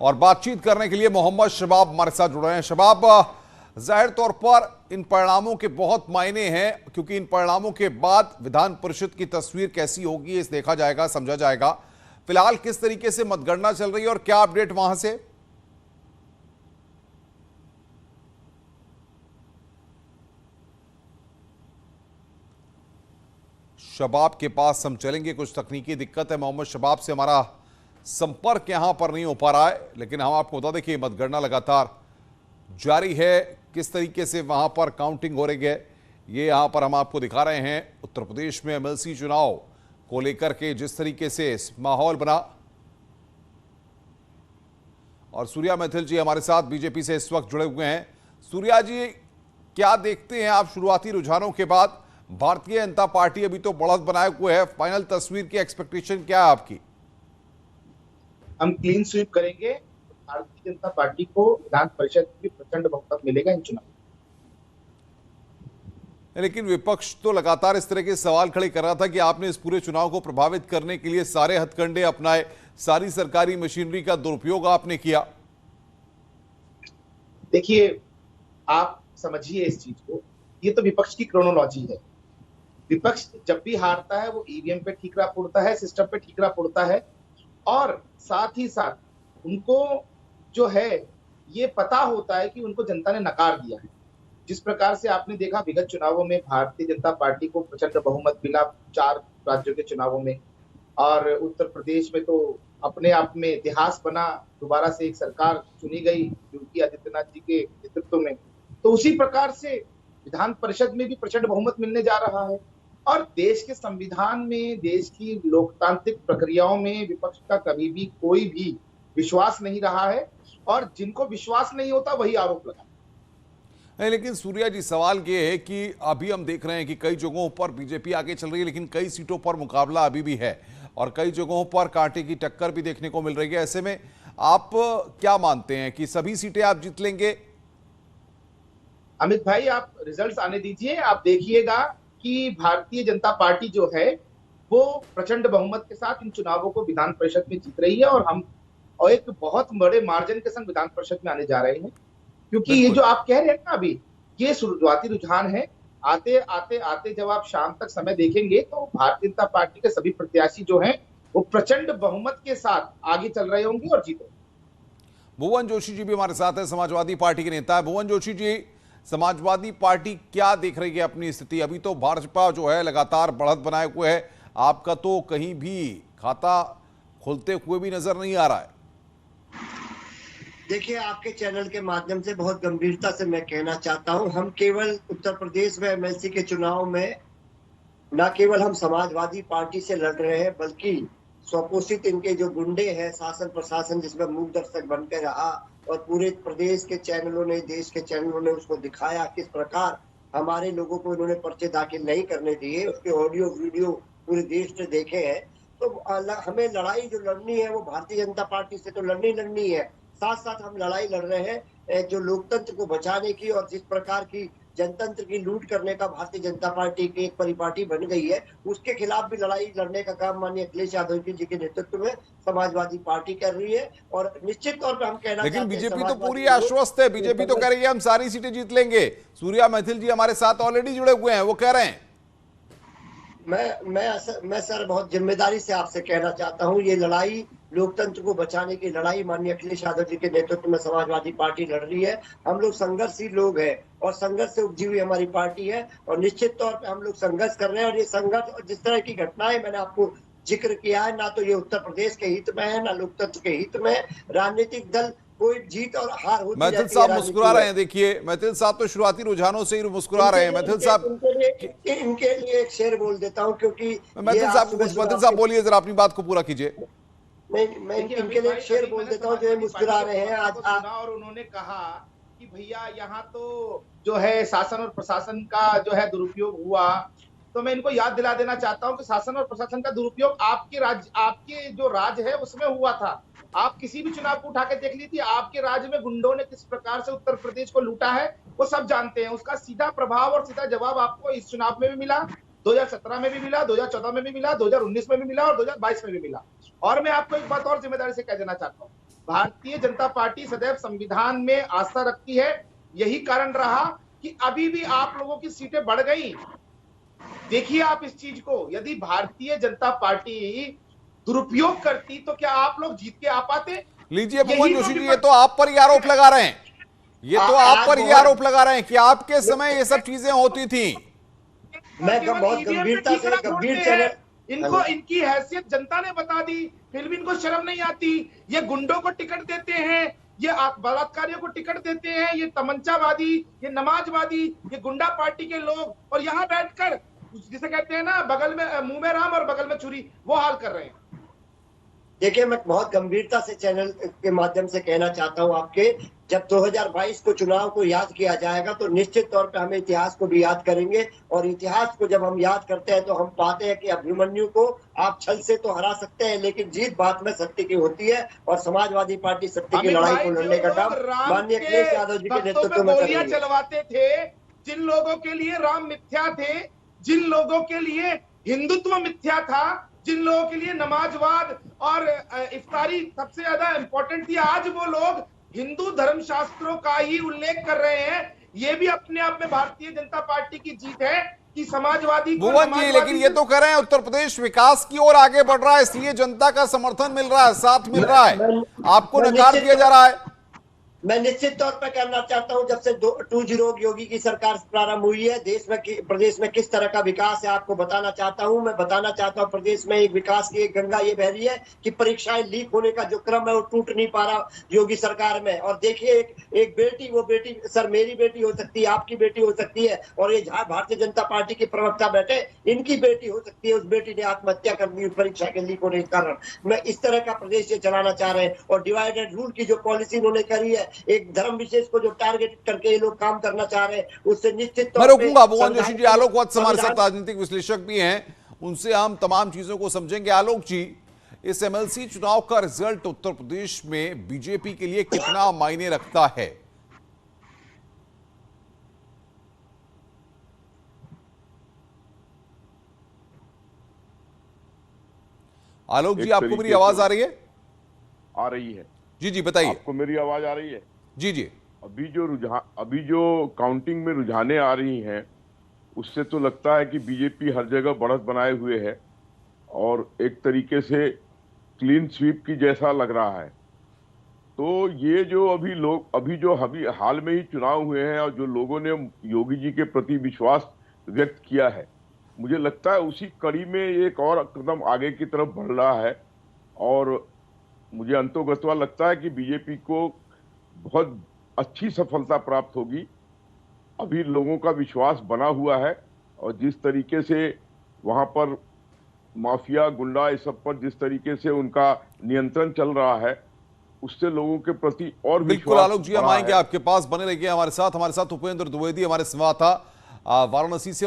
और बातचीत करने के लिए मोहम्मद शबाब हमारे साथ जुड़ रहे हैं। शबाब, जाहिर तौर पर इन परिणामों के बहुत मायने हैं, क्योंकि इन परिणामों के बाद विधान परिषद की तस्वीर कैसी होगी इस देखा जाएगा, समझा जाएगा। फिलहाल किस तरीके से मतगणना चल रही है और क्या अपडेट वहां से? शबाब के पास हम चलेंगे, कुछ तकनीकी दिक्कत है। मोहम्मद शबाब से हमारा संपर्क यहां पर नहीं हो पा रहा है, लेकिन हम आपको बता दें कि मतगणना लगातार जारी है। किस तरीके से वहां पर काउंटिंग हो रही है ये यहां पर हम आपको दिखा रहे हैं। उत्तर प्रदेश में एमएलसी चुनाव को लेकर के जिस तरीके से माहौल बना, और सूर्या मैथिल जी हमारे साथ बीजेपी से इस वक्त जुड़े हुए हैं। सूर्या जी, क्या देखते हैं आप शुरुआती रुझानों के बाद? भारतीय जनता पार्टी अभी तो बढ़त बनाए हुए है, फाइनल तस्वीर की एक्सपेक्टेशन क्या है आपकी? हम क्लीन स्वीप करेंगे। भारतीय जनता पार्टी को विधान परिषद में प्रचंड बहुमत मिलेगा इन चुनाव। लेकिन विपक्ष तो लगातार इस तरह के सवाल खड़े कर रहा था कि आपने इस पूरे चुनाव को प्रभावित करने के लिए सारे हथकंडे अपनाए, सारी सरकारी मशीनरी का दुरुपयोग आपने किया। देखिए, आप समझिए इस चीज को, ये तो विपक्ष की क्रोनोलॉजी है। विपक्ष जब भी हारता है वो ईवीएम पे ठीकरा फोड़ता है, सिस्टम पे ठीकरा फोड़ता है, और साथ ही साथ उनको जो है ये पता होता है कि उनको जनता ने नकार दिया है। जिस प्रकार से आपने देखा विगत चुनावों में भारतीय जनता पार्टी को प्रचंड बहुमत मिला 4 राज्यों के चुनावों में, और उत्तर प्रदेश में तो अपने आप में इतिहास बना, दोबारा से एक सरकार चुनी गई योगी आदित्यनाथ जी के नेतृत्व में। तो उसी प्रकार से विधान परिषद में भी प्रचंड बहुमत मिलने जा रहा है। और देश के संविधान में, देश की लोकतांत्रिक प्रक्रियाओं में विपक्ष का कभी भी कोई भी विश्वास नहीं रहा है, और जिनको विश्वास नहीं होता वही आरोप लगा। नहीं, लेकिन सूर्या जी, सवाल ये है कि अभी हम देख रहे हैं कि कई जगहों पर बीजेपी आगे चल रही है, लेकिन कई सीटों पर मुकाबला अभी भी है और कई जगहों पर कांटे की टक्कर भी देखने को मिल रही है। ऐसे में आप क्या मानते हैं कि सभी सीटें आप जीत लेंगे? अमित भाई, आप रिजल्ट्स आने दीजिए, आप देखिएगा कि भारतीय जनता पार्टी जो है वो प्रचंड बहुमत के साथ इन चुनावों को विधान परिषद में जीत रही है, और हम एक बहुत बड़े मार्जिन के संग विधान परिषद में आने जा रहे हैं। क्योंकि ये जो आप कह रहे हैं ना अभी, ये शुरुआती रुझान है। आते आते आते जब आप शाम तक समय देखेंगे तो भारतीय जनता पार्टी के सभी प्रत्याशी जो हैं वो प्रचंड बहुमत के साथ आगे चल रहे होंगे और जीतेंगे। भुवन जोशी जी भी हमारे साथ है, समाजवादी पार्टी के नेता है। भुवन जोशी जी, समाजवादी पार्टी क्या देख रही है अपनी स्थिति? अभी तो भाजपा जो है लगातार बढ़त बनाए हुए है, आपका तो कहीं भी खाता खुलते हुए भी नजर नहीं आ रहा है। देखिए, आपके चैनल के माध्यम से बहुत गंभीरता से मैं कहना चाहता हूं, हम केवल उत्तर प्रदेश में एमएलसी के चुनाव में न केवल हम समाजवादी पार्टी से लड़ रहे हैं, बल्कि स्वपोषित इनके जो गुंडे हैं, शासन प्रशासन जिसमें मूक दर्शक बनकर रहा, और पूरे प्रदेश के चैनलों ने, देश के चैनलों ने उसको दिखाया किस प्रकार हमारे लोगों को इन्होंने पर्चे दाखिल नहीं करने दिए। उसके ऑडियो वीडियो पूरे देश ने देखे हैं। तो हमें लड़ाई जो लड़नी है वो भारतीय जनता पार्टी से तो लड़नी है, साथ साथ हम लड़ाई लड़ रहे हैं जो लोकतंत्र को बचाने की, और जिस प्रकार की जनतंत्र की लूट करने का भारतीय जनता पार्टी की एक परिपाटी बन गई है, उसके खिलाफ भी लड़ाई लड़ने का काम माननीय अखिलेश यादव जी के नेतृत्व में समाजवादी पार्टी कर रही है। और निश्चित तौर पर हम कहना, लेकिन बीजेपी तो पूरी आश्वस्त है, बीजेपी तो कह रही है हम सारी सीटें जीत लेंगे। सूर्या मैथिल जी हमारे साथ ऑलरेडी जुड़े हुए हैं, वो कह रहे हैं। मैं सर बहुत जिम्मेदारी से आपसे कहना चाहता हूं, ये लड़ाई लोकतंत्र को बचाने की लड़ाई माननीय अखिलेश यादव जी के नेतृत्व में समाजवादी पार्टी लड़ रही है। हम लोग संघर्षशील लोग हैं और संघर्ष से उपजी हुई हमारी पार्टी है, और निश्चित तौर पे हम लोग संघर्ष कर रहे हैं। और ये संघर्ष और जिस तरह की घटनाएं मैंने आपको जिक्र किया है, ना तो ये उत्तर प्रदेश के हित में है, ना लोकतंत्र के हित में। राजनीतिक दल कोई जीत और हार होती रहती है। मैथिल साहब मुस्कुरा रहे हैं, देखिए मैथिल साहब तो शुरुआती रुझानों से ही मुस्कुरा रहे हैं। मैथिल साहब, इनके लिए एक शेर बोल देता हूं, क्योंकि मैथिल साहब बोलिए, जरा अपनी बात को पूरा कीजिए। मैं इनके लिए एक शेर बोल देता हूं जो मुस्कुरा रहे हैं आज। और उन्होंने कहा कि भैया यहाँ तो जो है शासन और प्रशासन का जो है दुरुपयोग हुआ। तो मैं इनको याद दिला देना चाहता हूं कि शासन और प्रशासन का दुरुपयोग आपके जो राज है उसमें हुआ था। आप किसी भी चुनाव को उठा के देख लीजिए, आपके राज्य में गुंडों ने किस प्रकार से उत्तर प्रदेश को लूटा है वो सब जानते हैं। उसका सीधा प्रभाव और सीधा जवाब आपको इस चुनाव में भी मिला, 2017 में भी मिला, 2014 में भी मिला, 2019 में भी मिला और 2022 में भी मिला। और मैं आपको एक बात और जिम्मेदारी से कह देना चाहता हूँ, भारतीय जनता पार्टी सदैव संविधान में आस्था रखती है। यही कारण रहा कि अभी भी आप लोगों की सीटें बढ़ गई। देखिए आप इस चीज को, यदि भारतीय जनता पार्टी दुरुपयोग करती तो क्या आप लोग जीत के आ पाते? लीजिए भुवन जोशी जी, ये तो आप पर ही आरोप लगा रहे हैं, ये तो आप पर ही आरोप लगा रहे हैं कि आपके समय ये सब चीजें होती थी। मैं बहुत गंभीरता से गंभीर चैनल इनको इनकी हैसियत जनता ने बता दी, फिर भी इनको शर्म नहीं आती। ये गुंडों को टिकट देते हैं, ये बलात्कारियों को टिकट देते हैं, ये तमंचावादी, ये नमाजवादी, ये गुंडा पार्टी के लोग, और यहाँ बैठकर जिसे कहते हैं ना, बगल में मुंह में राम और बगल में छुरी, वो हाल कर रहे हैं। देखिए, मैं बहुत गंभीरता से चैनल के माध्यम से कहना चाहता हूं आपके, जब 2022 को चुनाव को याद किया जाएगा तो निश्चित तौर पे हम इतिहास को भी याद करेंगे, और इतिहास को जब हम याद करते हैं तो हम पाते हैं कि अभिमन्यु को आप छल से तो हरा सकते हैं, लेकिन जीत बात में सत्य की होती है, और समाजवादी पार्टी सत्य की लड़ाई को लड़ने का काम माननीय अखिलेश यादव जी के नेतृत्व में कर रही है। चलवाते थे, जिन लोगों के लिए राम मिथ्या थे, जिन लोगों के लिए हिंदुत्व मिथ्या था, जिन लोगों के लिए नमाजवाद और इफ्तारी सबसे ज्यादा इंपॉर्टेंट थी, आज वो लोग हिंदू धर्मशास्त्रों का ही उल्लेख कर रहे हैं। ये भी अपने आप में भारतीय जनता पार्टी की जीत है कि समाजवादी भुवन जी, लेकिन ये तो कह रहे हैं उत्तर प्रदेश विकास की ओर आगे बढ़ रहा है, इसलिए जनता का समर्थन मिल रहा है, साथ मिल रहा है, आपको नकार दिया जा रहा है। मैं निश्चित तौर पर कहना चाहता हूं, जब से 20 योगी की सरकार प्रारंभ हुई है, प्रदेश में किस तरह का विकास है आपको बताना चाहता हूं। मैं बताना चाहता हूं, प्रदेश में एक विकास की एक गंगा ये बह रही है कि परीक्षाएं लीक होने का जो क्रम है वो टूट नहीं पा रहा योगी सरकार में। और देखिए, एक बेटी, वो बेटी सर मेरी बेटी हो सकती है, आपकी बेटी हो सकती है, और ये जहां भारतीय जनता पार्टी के प्रवक्ता बैठे, इनकी बेटी हो सकती है। उस बेटी ने आत्महत्या कर दी परीक्षा के लीक होने के कारण। मैं इस तरह का प्रदेश ये चलाना चाह रहे हैं, और डिवाइडेड रूल की जो पॉलिसी उन्होंने करी है, एक धर्म विशेष को जो टारगेट करके ये लोग काम करना चाह रहे हैं, उससे निश्चित तौर मैं रोकूंगा भुवन जोशी जी। आलोक वत्स हमारे साथ राजनीतिक विश्लेषक भी हैं, उनसे हम तमाम चीजों को समझेंगे। आलोक जी, इस एमएलसी चुनाव का रिजल्ट उत्तर प्रदेश में बीजेपी के लिए कितना मायने रखता है? आलोक जी, आपको मेरी आवाज आ रही है? आ रही है जी जी, बताइए। आपको मेरी आवाज आ रही है? जी जी। अभी जो काउंटिंग में रुझाने आ रही हैं, उससे तो लगता है कि बीजेपी हर जगह बढ़त बनाए हुए है, और एक तरीके से क्लीन स्वीप की जैसा लग रहा है। तो ये जो अभी हाल में ही चुनाव हुए हैं, और जो लोगों ने योगी जी के प्रति विश्वास व्यक्त किया है, मुझे लगता है उसी कड़ी में एक और कदम आगे की तरफ बढ़ रहा है। और मुझे अंतोगत्वा लगता है कि बीजेपी को बहुत अच्छी सफलता प्राप्त होगी। अभी लोगों का विश्वास बना हुआ है, और जिस तरीके से वहां पर माफिया, गुंडा, इस सब पर जिस तरीके से उनका नियंत्रण चल रहा है, उससे लोगों के प्रति और बिल्कुल आलोक जी, हम आएंगे आपके पास, बने रहिए हमारे साथ। उपेंद्र द्विवेदी हमारे संवाददाता वाराणसी से।